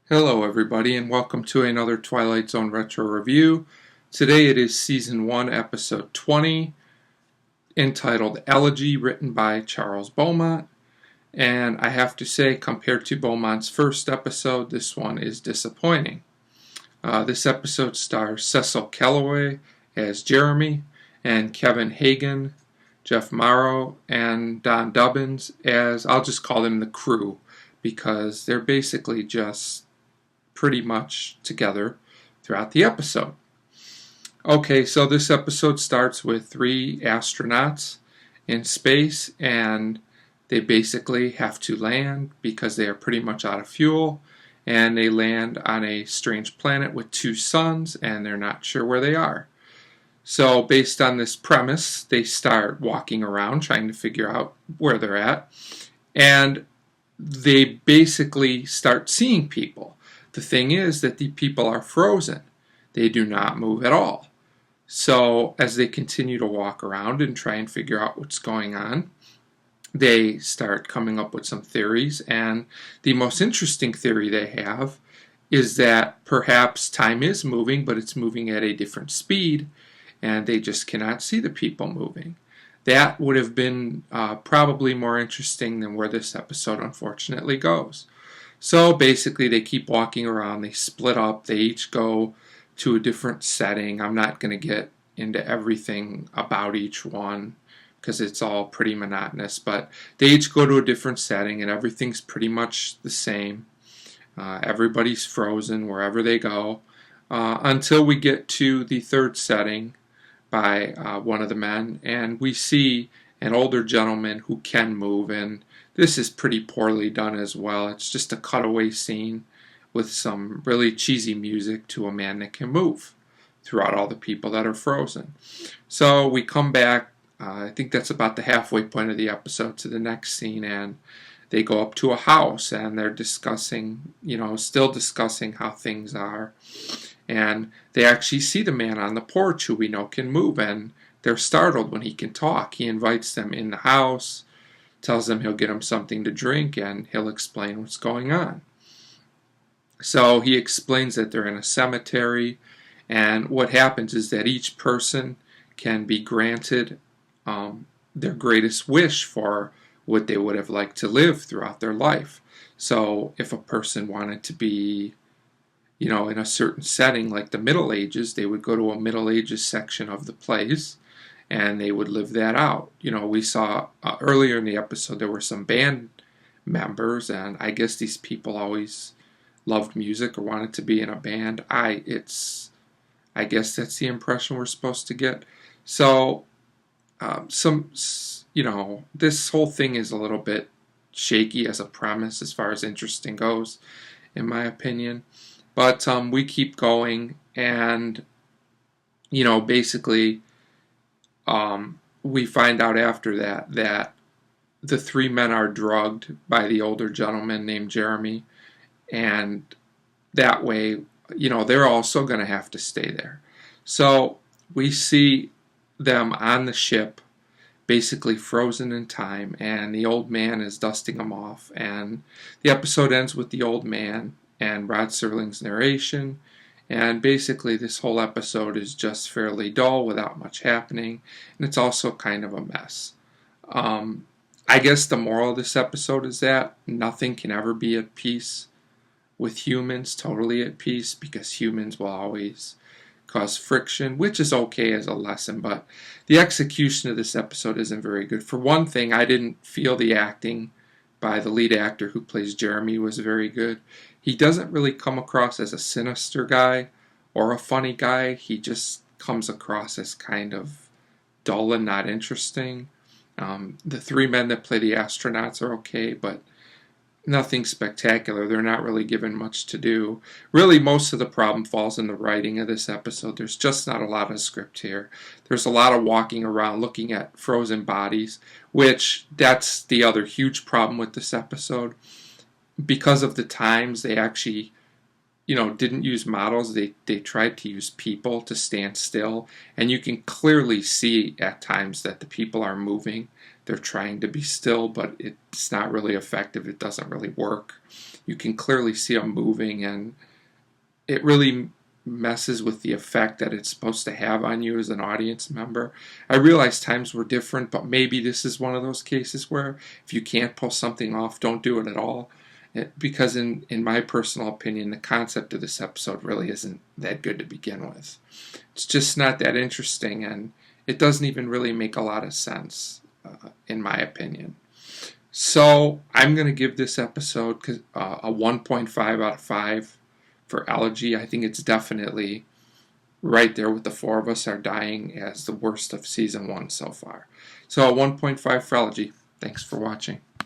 Hello everybody and welcome to another Twilight Zone Retro Review. Today it is Season 1, Episode 20, entitled Elegy, written by Charles Beaumont. And I have to say, compared to Beaumont's first episode, this one is disappointing. This episode stars Cecil Kellaway as Jeremy, and Kevin Hagen, Jeff Morrow, and Don Dubbins as, I'll just call them the crew, because they're basically just pretty much together throughout the episode. Okay, so this episode starts with 3 astronauts in space, and they basically have to land because they are pretty much out of fuel, and they land on a strange planet with 2 suns, and they're not sure where they are. So based on this premise, they start walking around trying to figure out where they're at, and they basically start seeing people. The thing is that the people are frozen. They do not move at all. So as they continue to walk around and try and figure out what's going on, they start coming up with some theories, and the most interesting theory they have is that perhaps time is moving, but it's moving at a different speed, and they just cannot see the people moving. That would have been probably more interesting than where this episode unfortunately goes. So basically they keep walking around, they split up, they each go to a different setting. I'm not going to get into everything about each one because it's all pretty monotonous, but they each go to a different setting and everything's pretty much the same. Everybody's frozen wherever they go until we get to the third setting by one of the men, and we see an older gentleman who can move, and this is pretty poorly done as well. It's just a cutaway scene with some really cheesy music to a man that can move throughout all the people that are frozen. So we come back, I think that's about the halfway point of the episode, to the next scene, and they go up to a house and they're discussing, still discussing how things are. And they actually see the man on the porch who we know can move, and they're startled when he can talk. He invites them in the house, tells them he'll get them something to drink, and he'll explain what's going on. So he explains that they're in a cemetery, and what happens is that each person can be granted their greatest wish for what they would have liked to live throughout their life. So if a person wanted to be in a certain setting like the Middle Ages, they would go to a Middle Ages section of the place and they would live that out. We saw earlier in the episode there were some band members, and I guess these people always loved music or wanted to be in a band. I guess that's the impression we're supposed to get. So this whole thing is a little bit shaky as a premise as far as interesting goes, in my opinion. But we keep going, and basically we find out after that the 3 men are drugged by the older gentleman named Jeremy, and that way they're also going to have to stay there. So we see them on the ship, basically frozen in time, and the old man is dusting them off, and the episode ends with the old man and Rod Serling's narration, and basically this whole episode is just fairly dull without much happening, and it's also kind of a mess. I guess the moral of this episode is that nothing can ever be at peace with humans, totally at peace, because humans will always cause friction, which is okay as a lesson, but the execution of this episode isn't very good. For one thing, I didn't feel the acting by the lead actor who plays Jeremy was very good. He doesn't really come across as a sinister guy or a funny guy. He just comes across as kind of dull and not interesting. The 3 men that play the astronauts are okay, but nothing spectacular. They're not really given much to do. Really, most of the problem falls in the writing of this episode. There's just not a lot of script here. There's a lot of walking around looking at frozen bodies, which that's the other huge problem with this episode. Because of the times, they actually didn't use models. They tried to use people to stand still, and you can clearly see at times that the people are moving. they're trying to be still, but it's not really effective. It doesn't really work. You can clearly see them moving, and it really messes with the effect that it's supposed to have on you as an audience member. I realize times were different, but maybe this is one of those cases where if you can't pull something off, don't do it at all. Because in my personal opinion, the concept of this episode really isn't that good to begin with. It's just not that interesting, and it doesn't even really make a lot of sense, in my opinion. So I'm going to give this episode a 1.5 out of 5 for Elegy. I think it's definitely right there with The Four of Us Are Dying as the worst of Season 1 so far. So a 1.5 for Elegy. Thanks for watching.